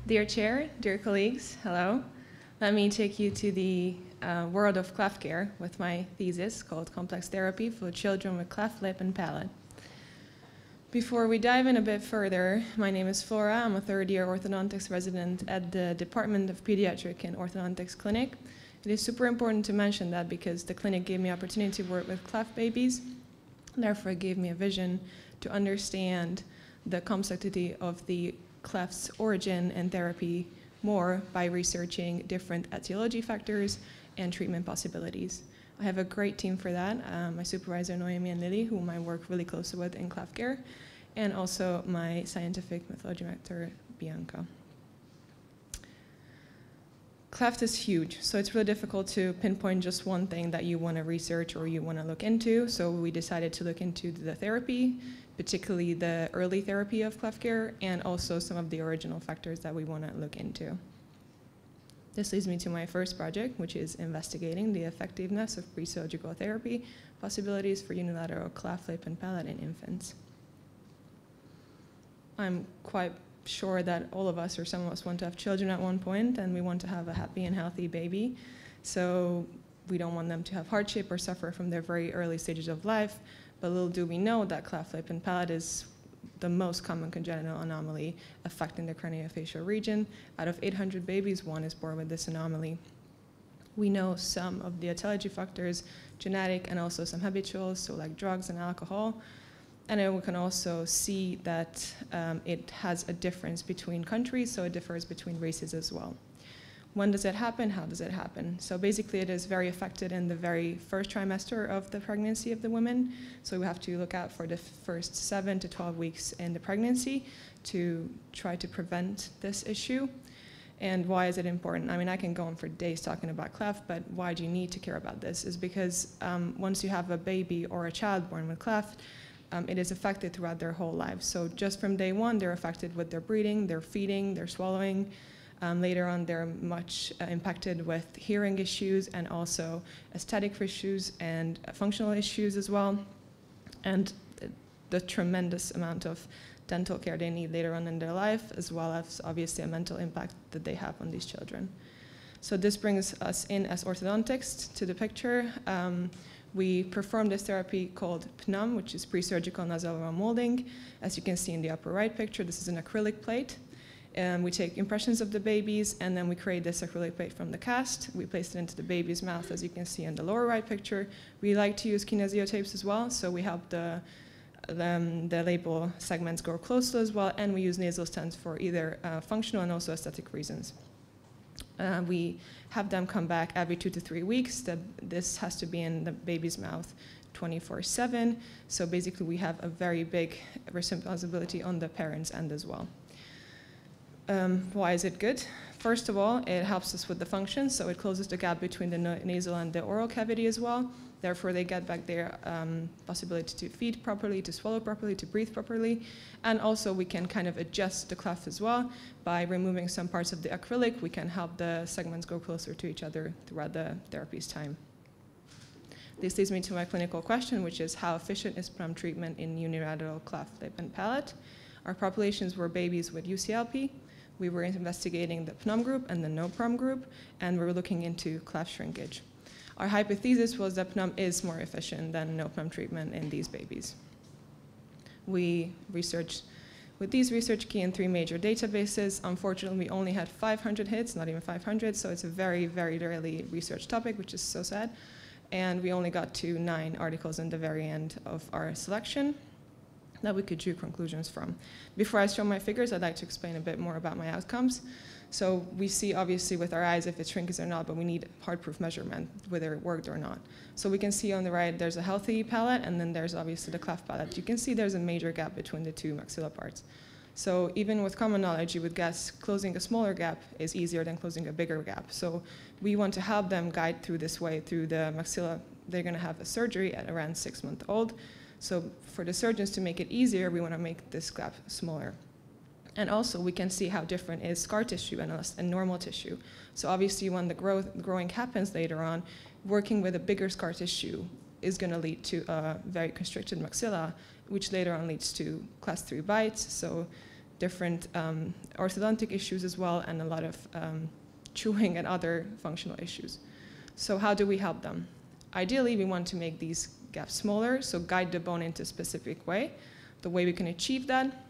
Dear Chair, dear colleagues, hello. Let me take you to the world of cleft care with my thesis called Complex Therapy for Children with Cleft Lip and Palate. Before we dive in a bit further, my name is Flóra. I'm a third-year orthodontics resident at the Department of Pediatric and Orthodontics Clinic. It is super important to mention that because the clinic gave me opportunity to work with cleft babies, therefore it gave me a vision to understand the complexity of the cleft's origin and therapy more by researching different etiology factors and treatment possibilities. I have a great team for that. My supervisor, Noemi and Lily, whom I work really closely with in cleft care, and also my scientific methodology director, Bianca. Cleft is huge, so it's really difficult to pinpoint just one thing that you want to research or you want to look into. So we decided to look into the therapy, particularly the early therapy of cleft care, and also some of the original factors that we want to look into. This leads me to my first project, which is investigating the effectiveness of presurgical therapy possibilities for unilateral cleft lip and palate in infants. I'm quite sure that all of us or some of us want to have children at one point, and we want to have a happy and healthy baby. So we don't want them to have hardship or suffer from their very early stages of life. But little do we know that cleft lip and palate is the most common congenital anomaly affecting the craniofacial region. Out of 800 babies, 1 is born with this anomaly. We know some of the etiology factors, genetic and also some habitual, so like drugs and alcohol. And then we can also see that it has a difference between countries, so it differs between races as well. When does it happen? How does it happen? So basically it is very affected in the very first trimester of the pregnancy of the woman. So we have to look out for the first 7 to 12 weeks in the pregnancy to try to prevent this issue. And why is it important? I mean, I can go on for days talking about cleft, but why do you need to care about this? Is because once you have a baby or a child born with cleft, it is affected throughout their whole lives. So just from day one, they're affected with their breathing, their feeding, their swallowing. Later on, they're much impacted with hearing issues and also aesthetic issues and functional issues as well, and the tremendous amount of dental care they need later on in their life, as well as obviously a mental impact that they have on these children. So this brings us in as orthodontics to the picture. We perform this therapy called PNUM, which is presurgical nasoalveolar molding. As you can see in the upper right picture, this is an acrylic plate. We take impressions of the babies, and then we create this acrylic plate from the cast. We place it into the baby's mouth, as you can see in the lower right picture. We like to use kinesiotapes as well, so we help the label segments grow closer as well, and we use nasal stents for either functional and also aesthetic reasons. We have them come back every 2 to 3 weeks. This has to be in the baby's mouth 24/7. So basically, we have a very big responsibility on the parents' end as well. Why is it good? First of all, it helps us with the function, so it closes the gap between the nasal and the oral cavity as well. Therefore, they get back their possibility to feed properly, to swallow properly, to breathe properly. And also, we can kind of adjust the cleft as well. By removing some parts of the acrylic, we can help the segments go closer to each other throughout the therapy's time. This leads me to my clinical question, which is how efficient is PNUM treatment in unilateral cleft lip and palate? Our populations were babies with UCLP. We were investigating the PNUM group and the no PNUM group, and we were looking into cleft shrinkage. Our hypothesis was that PNUM is more efficient than no PNUM treatment in these babies. We researched with these research key in 3 major databases. Unfortunately, we only had 500 hits, not even 500, so it's a very, very rarely researched topic, which is so sad. And we only got to 9 articles in the very end of our selection that we could draw conclusions from. Before I show my figures, I'd like to explain a bit more about my outcomes. So we see obviously with our eyes if it shrinks or not, but we need hard-proof measurement, whether it worked or not. So we can see on the right there's a healthy palate, and then there's obviously the cleft palate. You can see there's a major gap between the 2 maxilla parts. So even with common knowledge, you would guess closing a smaller gap is easier than closing a bigger gap. So we want to help them guide through this way through the maxilla. They're going to have a surgery at around 6 months old. So for the surgeons to make it easier, we want to make this gap smaller. And also, we can see how different is scar tissue and normal tissue. So obviously, when the growing happens later on, working with a bigger scar tissue is going to lead to a very constricted maxilla, which later on leads to class 3 bites. So different orthodontic issues as well, and a lot of chewing and other functional issues. So how do we help them? Ideally, we want to make these gaps smaller, so guide the bone into a specific way. The way we can achieve that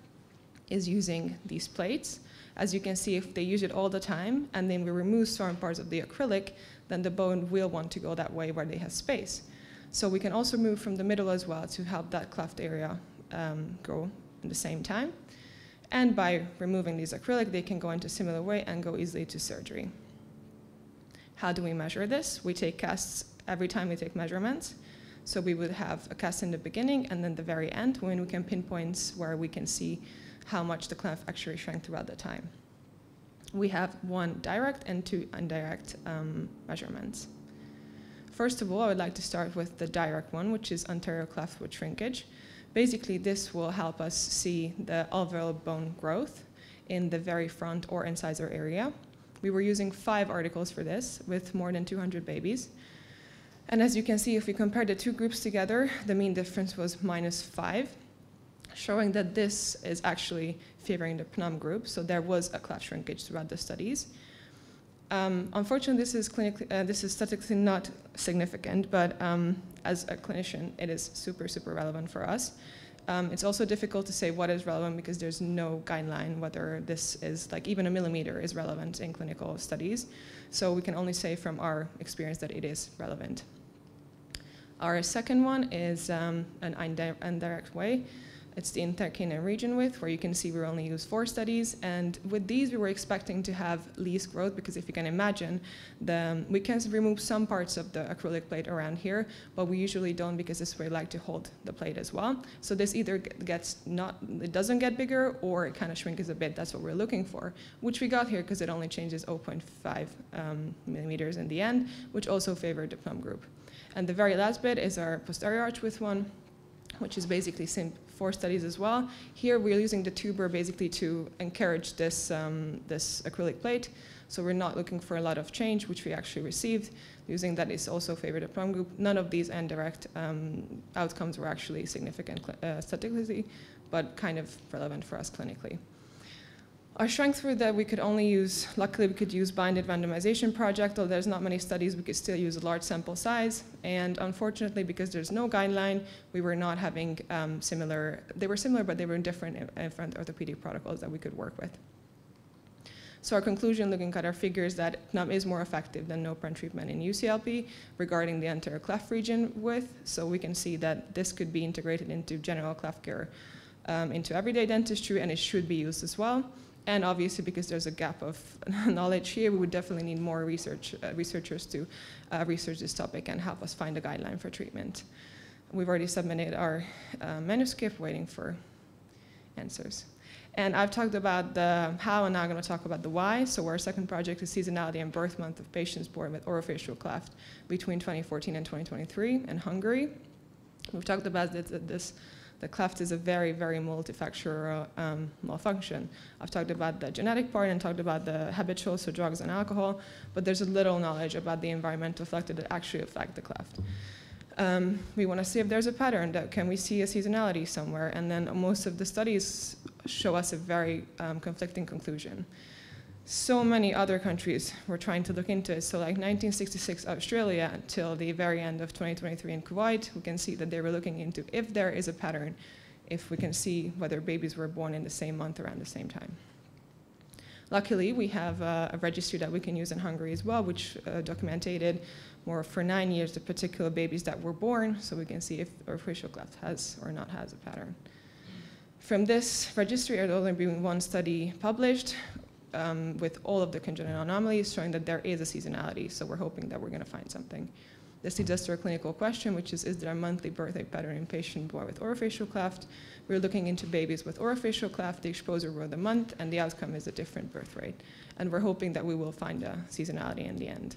is using these plates. As you can see, if they use it all the time and then we remove certain parts of the acrylic, then the bone will want to go that way where they have space. So we can also move from the middle as well to help that cleft area grow at the same time. And by removing these acrylic, they can go into a similar way and go easily to surgery. How do we measure this? We take casts every time we take measurements. So we would have a cast in the beginning and then the very end when we can pinpoint where we can see how much the cleft actually shrank throughout the time. We have 1 direct and 2 indirect measurements. First of all, I would like to start with the direct one, which is anterior cleftwood shrinkage. Basically, this will help us see the alveolar bone growth in the very front or incisor area. We were using 5 articles for this with more than 200 babies. And as you can see, if we compare the 2 groups together, the mean difference was -5, showing that this is actually favoring the PNUM group. So there was a cleft shrinkage throughout the studies. Unfortunately, this is statistically not significant, but as a clinician, it is super, super relevant for us. It's also difficult to say what is relevant because there's no guideline whether this is, like, even a millimeter is relevant in clinical studies. So we can only say from our experience that it is relevant. Our second one is an indirect way. It's the intercanine region width, where you can see we only use 4 studies. And with these, we were expecting to have least growth, because if you can imagine, we can remove some parts of the acrylic plate around here, but we usually don't, because this way we like to hold the plate as well. So this either it doesn't get bigger, or it kind of shrinks a bit. That's what we're looking for, which we got here because it only changes 0.5 millimeters in the end, which also favored the PNUM group. And the very last bit is our posterior arch width one, which is basically 4 studies as well. Here we're using the tuber basically to encourage this acrylic plate. So we're not looking for a lot of change, which we actually received. Using that is also favored the PNUM group. None of these indirect outcomes were actually significant statistically, but kind of relevant for us clinically. Our strength were that we could only use, luckily we could use blinded randomization project, although there's not many studies, we could still use a large sample size. And unfortunately, because there's no guideline, we were not having they were similar, but they were in different orthopedic protocols that we could work with. So our conclusion, looking at our figures, that PNUM is more effective than no PREN treatment in UCLP regarding the anterior cleft region width. So we can see that this could be integrated into general cleft care, into everyday dentistry, and it should be used as well. And obviously, because there's a gap of knowledge here, we would definitely need more researchers to research this topic and help us find a guideline for treatment. We've already submitted our manuscript, waiting for answers. And I've talked about the how, and now I'm going to talk about the why. So our second project is seasonality and birth month of patients born with orofacial cleft between 2014 and 2023 in Hungary. We've talked about the cleft is a very, very multifactorial malfunction. I've talked about the genetic part and talked about the habitual, so drugs and alcohol, but there's a little knowledge about the environmental factors that actually affect the cleft. We want to see if there's a pattern, that can we see a seasonality somewhere, and then most of the studies show us a very conflicting conclusion. So many other countries were trying to look into it. So like 1966 Australia until the very end of 2023 in Kuwait, we can see that they were looking into if there is a pattern, if we can see whether babies were born in the same month around the same time. Luckily, we have a registry that we can use in Hungary as well, which documented more for 9 years the particular babies that were born, so we can see if orofacial cleft has or not has a pattern. From this registry, there's only been 1 study published with all of the congenital anomalies showing that there is a seasonality, so we're hoping that we're going to find something. This leads us to a clinical question, which is there a monthly birth rate pattern in patient born with orofacial cleft? We're looking into babies with orofacial cleft, the exposure over the month, and the outcome is a different birth rate. And we're hoping that we will find a seasonality in the end.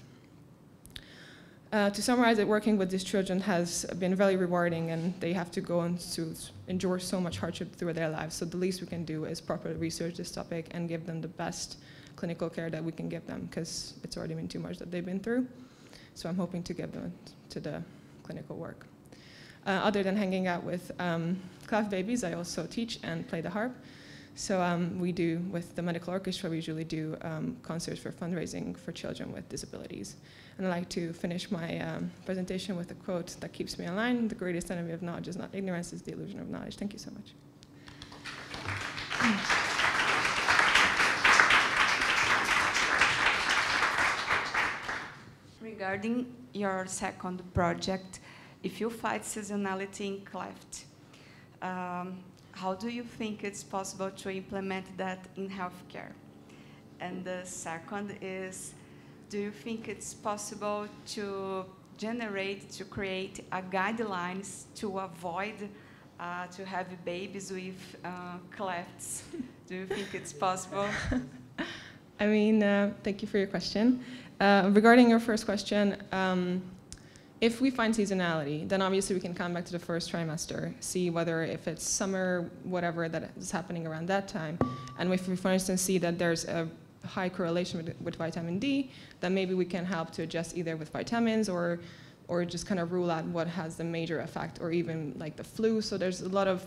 To summarize it, working with these children has been very rewarding, and they have to go on to endure so much hardship through their lives. So the least we can do is properly research this topic and give them the best clinical care that we can give them, because it's already been too much that they've been through. So I'm hoping to give them to the clinical work. Other than hanging out with cleft babies, I also teach and play the harp. So we do, with the medical orchestra, we usually do concerts for fundraising for children with disabilities. And I'd like to finish my presentation with a quote that keeps me in line: "The greatest enemy of knowledge is not ignorance, it's the illusion of knowledge." Thank you so much. Regarding your second project, if you fight seasonality in cleft, how do you think it's possible to implement that in healthcare? And the second is, do you think it's possible to create guidelines to avoid to have babies with clefts? Do you think it's possible? I mean, thank you for your question. Regarding your first question, if we find seasonality, then obviously we can come back to the first trimester, see whether if it's summer, whatever that is happening around that time. And if we, for instance, see that there's a high correlation with vitamin D, then maybe we can help to adjust either with vitamins or just kind of rule out what has the major effect, or even like the flu. So there's a lot of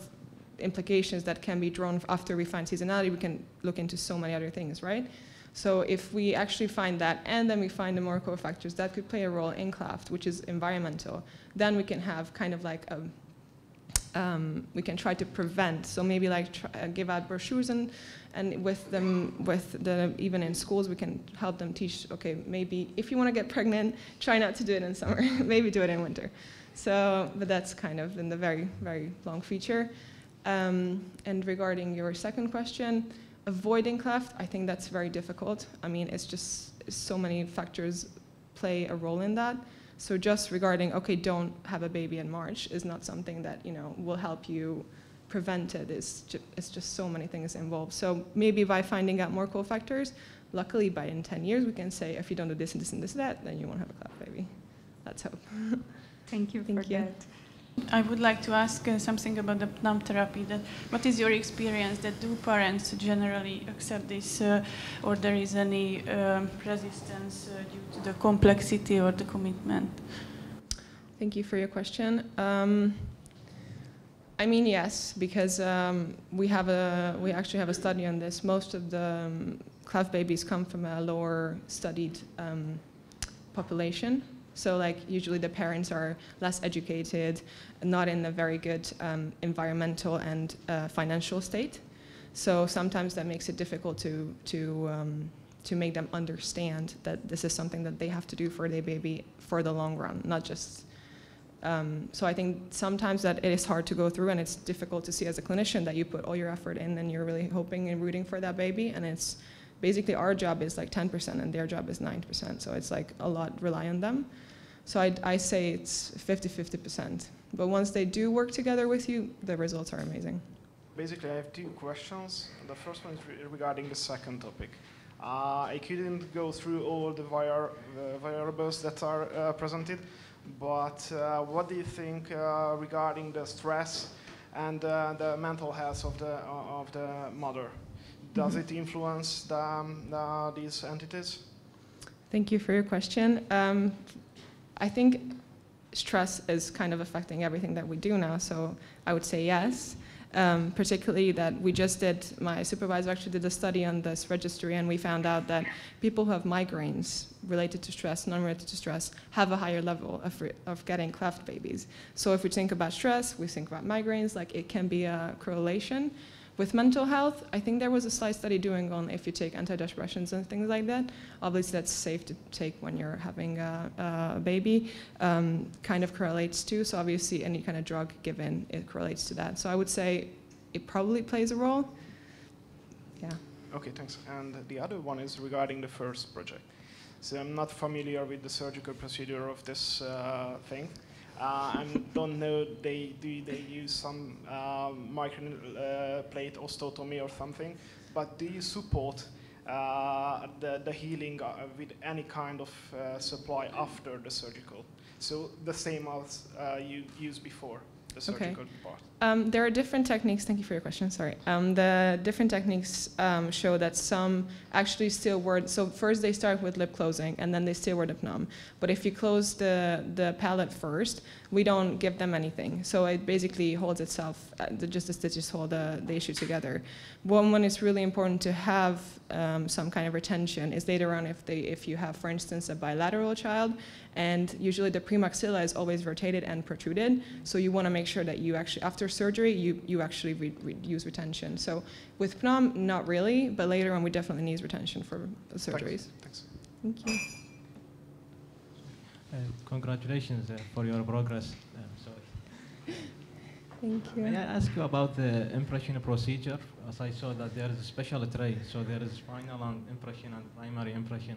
implications that can be drawn after we find seasonality. We can look into so many other things, right? So if we actually find that, and then we find the more cofactors that could play a role in cleft, which is environmental, then we can have kind of like we can try to prevent. So maybe like give out brochures, and even in schools we can help them teach. Okay, maybe if you want to get pregnant, try not to do it in summer. Maybe do it in winter. So, but that's kind of in the very, very long feature. And regarding your second question, avoiding cleft, I think that's very difficult. I mean, it's just so many factors play a role in that. So just regarding, okay, don't have a baby in March is not something that, you know, will help you prevent it. It's just so many things involved. So maybe by finding out more cofactors, luckily in 10 years we can say, if you don't do this and this and this and that, then you won't have a cleft baby. Let's hope. Thank you for that. I would like to ask something about the PNAM therapy. What is your experience? That do parents generally accept this, or there is any resistance due to the complexity or the commitment? Thank you for your question. I mean, yes, because we actually have a study on this. Most of the cleft babies come from a lower studied population. So like usually the parents are less educated, not in a very good environmental and financial state. So sometimes that makes it difficult to make them understand that this is something that they have to do for their baby for the long run, not just. So I think sometimes that it is hard to go through, and it's difficult to see as a clinician that you put all your effort in and you're really hoping and rooting for that baby, and it's basically our job is like 10% and their job is 9%. So it's like a lot rely on them. So I say it's 50-50%. But once they do work together with you, the results are amazing. Basically, I have two questions. The first one is regarding the second topic. I couldn't go through all the variables that are presented, but what do you think regarding the stress and the mental health of the mother? Does it influence these entities? Thank you for your question. I think stress is kind of affecting everything that we do now, so I would say yes. Particularly that my supervisor actually did a study on this registry, and we found out that people who have migraines related to stress, non-related to stress, have a higher level of getting cleft babies. So if we think about stress, we think about migraines, like it can be a correlation. With mental health, I think there was a slight study doing on if you take antidepressants and things like that. Obviously, that's safe to take when you're having a baby. Kind of correlates too. So obviously, any kind of drug given, it correlates to that. So I would say it probably plays a role. Yeah. Okay, thanks. And the other one is regarding the first project. So I'm not familiar with the surgical procedure of this thing. I don't know, do they use some microplate osteotomy or something, but do you support the healing with any kind of supply after the surgical? So the same as you used before, the surgical part. There are different techniques. Thank you for your question. Sorry. The different techniques show that some actually still word. So first they start with lip closing, and then they still word lip numb. But if you close the palate first, we don't give them anything. So it basically holds itself. Just the stitches hold the issue together. When it's really important to have some kind of retention is later on if you have, for instance, a bilateral child, and usually the premaxilla is always rotated and protruded. So you want to make sure that you actually, after surgery, you actually use retention. So with PNOM, not really, but later on we definitely need retention for surgeries. Thanks. Thank you. Congratulations for your progress. Thank you. May I ask you about the impression procedure? As I saw that there is a special tray, so there is final and impression and primary impression.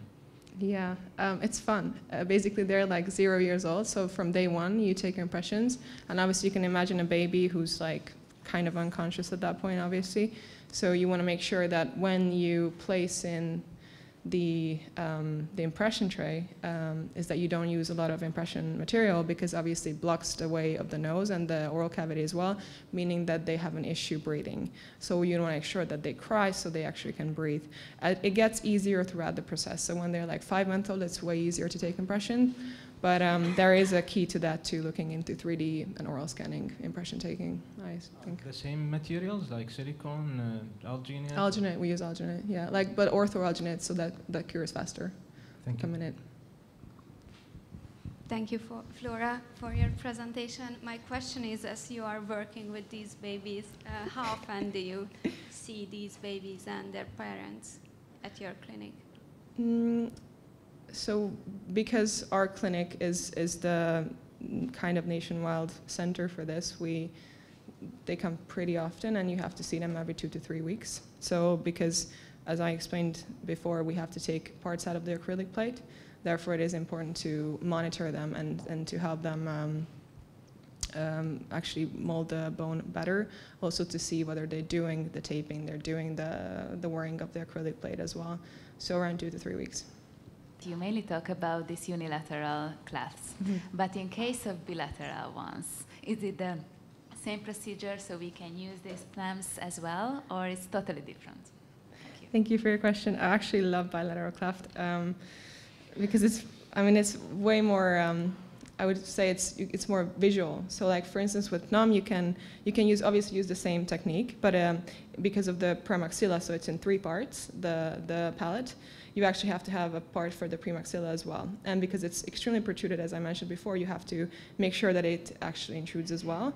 Yeah, it's fun. Basically, they're like 0 years old, so from day one, you take impressions. And obviously, you can imagine a baby who's like kind of unconscious at that point, obviously. So you want to make sure that when you place in the impression tray, is that you don't use a lot of impression material, because obviously it blocks the way of the nose and the oral cavity as well, meaning that they have an issue breathing. So you want to make sure that they cry so they actually can breathe. It gets easier throughout the process. So when they're like 5 months old, it's way easier to take impression. But there is a key to that too, looking into 3D and oral scanning, impression taking, I think. The same materials like silicone, alginate? Alginate, we use alginate, yeah. But ortho-alginate, so that cures faster. Thank you. A minute. Thank you, Flóra, for your presentation. My question is, as you are working with these babies, how often do you see these babies and their parents at your clinic? So because our clinic is the kind of nationwide center for this, they come pretty often, and you have to see them every 2 to 3 weeks. So because, as I explained before, we have to take parts out of the acrylic plate. Therefore, it is important to monitor them and to help them actually mold the bone better. Also to see whether they're doing the taping, they're doing the wearing of the acrylic plate as well. So around 2 to 3 weeks. You mainly talk about these unilateral clefts, but in case of bilateral ones, is it the same procedure so we can use these clamps as well, or it's totally different? Thank you. Thank you for your question. I actually love bilateral cleft because it's way more. I would say it's more visual. So, like for instance, with PNOM, you can obviously use the same technique, but because of the premaxilla, so it's in 3 parts, the palate. You actually have to have a part for the premaxilla as well. And because it's extremely protruded, as I mentioned before, you have to make sure that it actually intrudes as well.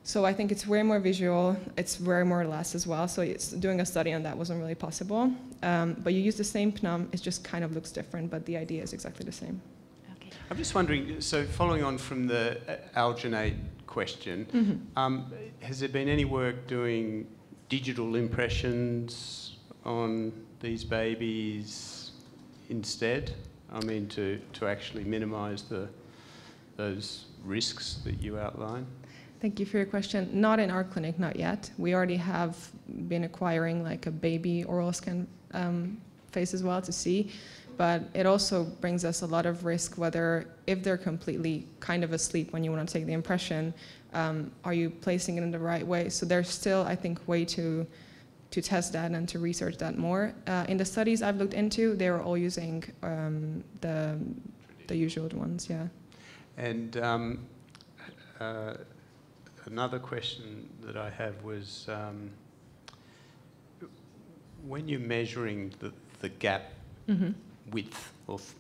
So I think it's way more visual, it's way more less as well. So doing a study on that wasn't really possible. But you use the same PNOM, it just kind of looks different, but the idea is exactly the same. Okay. I'm just wondering, so following on from the alginate question, has there been any work doing digital impressions on these babies instead? I mean, to actually minimise those risks that you outline? Thank you for your question. Not in our clinic, not yet. We already have been acquiring like a baby oral scan face as well to see, but it also brings us a lot of risk whether, if they're completely kind of asleep when you want to take the impression, are you placing it in the right way? So there's still, I think, way to test that and to research that more. In the studies I've looked into, they were all using the usual ones, yeah. And another question that I have was, when you're measuring the gap width of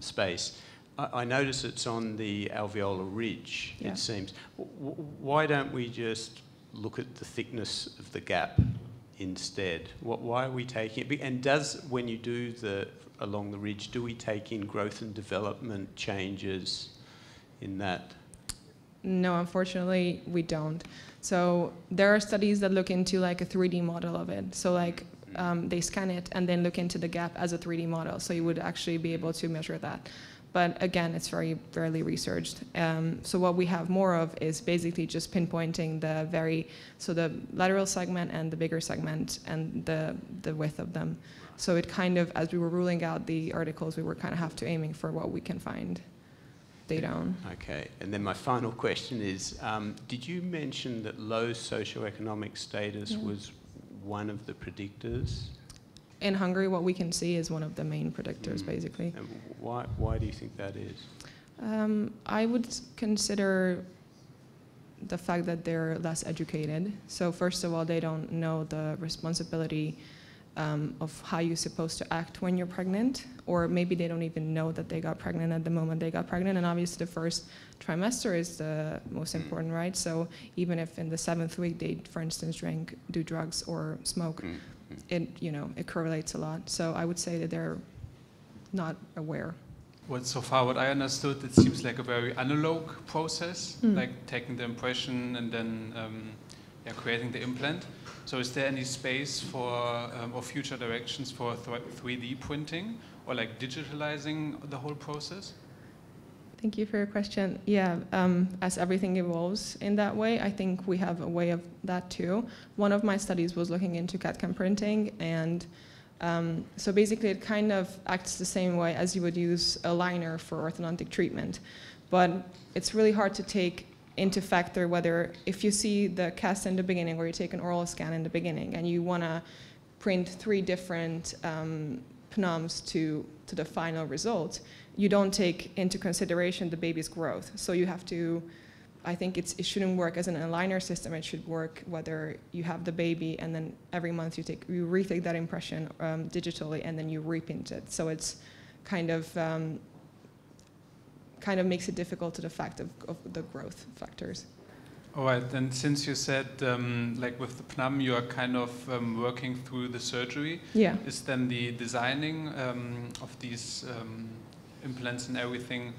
space, I notice it's on the alveolar ridge, Yeah. it seems. Why don't we just look at the thickness of the gap instead? Why are we taking it? And when you do along the ridge, do we take in growth and development changes in that? No, unfortunately, we don't. So there are studies that look into like a 3D model of it. So like they scan it and then look into the gap as a 3D model. So you would actually be able to measure that. But again, it's very rarely researched. So what we have more of is basically just pinpointing the lateral segment and the bigger segment and the width of them. So it kind of, as we were ruling out the articles, we were kind of aiming for what we can find. they don't. Okay, and then my final question is, did you mention that low socioeconomic status was one of the predictors? In Hungary, what we can see is one of the main predictors, basically. And why do you think that is? I would consider the fact that they're less educated. So first of all, they don't know the responsibility of how you're supposed to act when you're pregnant, or maybe they don't even know that they got pregnant at the moment they got pregnant. And obviously the first trimester is the most important, right? So even if in the 7th week they, for instance, do drugs or smoke, it correlates a lot. So I would say that they're not aware. Well, so far what I understood, it seems like a very analog process, like taking the impression and then creating the implant. So is there any space for or future directions for 3D printing or like digitalizing the whole process? Thank you for your question. Yeah, as everything evolves in that way, I think we have a way of that too. One of my studies was looking into CAD/CAM printing, and so basically it kind of acts the same way as you would use a liner for orthodontic treatment. But it's really hard to take into factor whether, if you see the cast in the beginning, or you take an oral scan in the beginning, and you want to print 3 different pnoms to the final result, you don't take into consideration the baby's growth. So you have to, I think it shouldn't work as an aligner system. It should work whether you have the baby and then every month you retake that impression digitally and then you reprint it. So it's kind of makes it difficult to the fact of the growth factors. All right, and since you said like with the PNAM you are kind of working through the surgery, is then the designing of these implants and everything,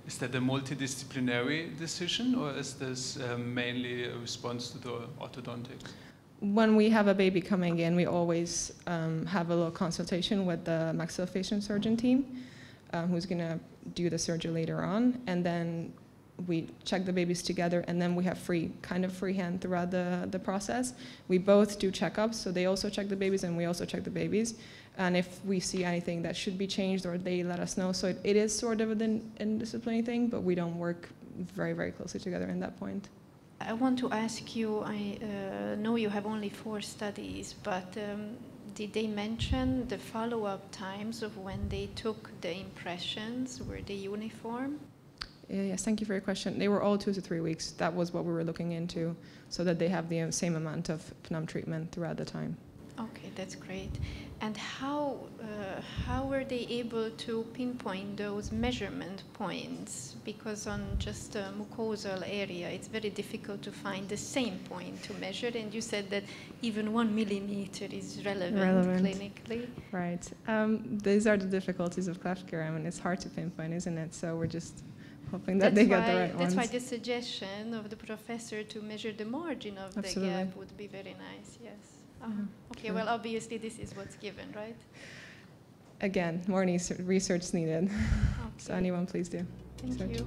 is that a multidisciplinary decision, or is this mainly a response to the orthodontics? When we have a baby coming in, we always have a little consultation with the maxillofacial surgeon team, who's going to do the surgery later on, and then we check the babies together, and then we have free hand throughout the process. We both do checkups, so they also check the babies and we also check the babies. And if we see anything that should be changed, or they let us know. So it is sort of an interdisciplinary thing, but we don't work very, very closely together in that point. I want to ask you, I know you have only 4 studies, but did they mention the follow-up times of when they took the impressions? Were they uniform? Yes, thank you for your question. They were all 2 to 3 weeks. That was what we were looking into, so that they have the same amount of PNAM treatment throughout the time. Okay, that's great. And how were they able to pinpoint those measurement points? Because on just a mucosal area, it's very difficult to find the same point to measure. And you said that even 1 millimeter is relevant clinically. Right. These are the difficulties of cleft care. I mean, it's hard to pinpoint, isn't it? So we're just hoping that they get the right ones. That's why the suggestion of the professor to measure the margin of the gap would be very nice, yes. Okay, sure. Well, obviously this is what's given, right? Again, more research needed. Okay. So anyone, please do. Thank you.